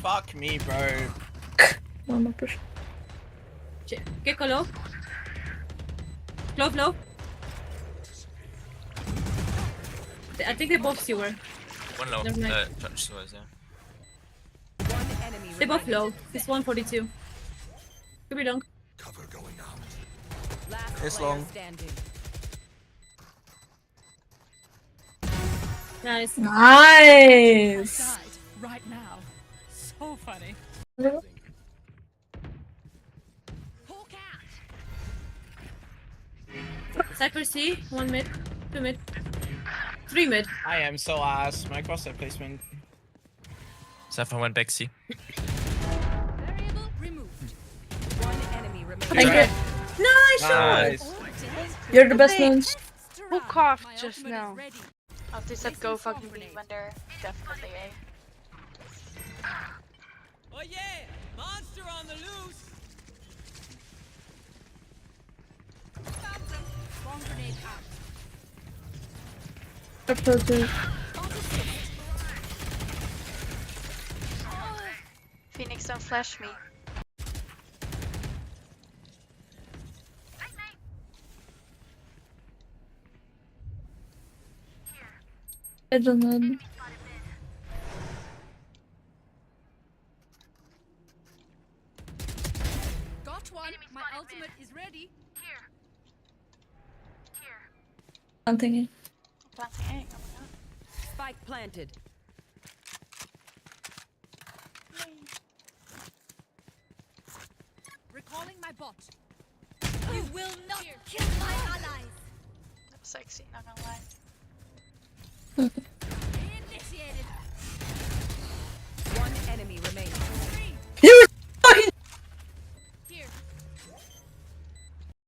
Fuck me, bro. Mama push. Gecko low. Low. I think they both sewer. One low. Never mind. Touch sewers, yeah. One enemy They both remaining. low. It's 142. Could be long. Cover going out. Last It's player long. standing. Nice. Nice. Died right now. So funny. Cypher C, 1 mid, 2 mid, 3 mid. I am so ass. My crosshair placement. Sapphire went back C. Variable removed. One enemy remaining. Thank you. Nice shot! Nice. You're the best ones. Who coughed just now? Oh, they said go fucking B when they're definitely A. Oh yeah! Monster on the loose! Phoenix, don't flash me. I don't know. Got one. My ultimate is ready. I'm thinking. Planting A. Oh my god. Spike planted. Recalling my bot. You will not kill my allies. That was sexy, not gonna lie. Initiated. One enemy remaining. You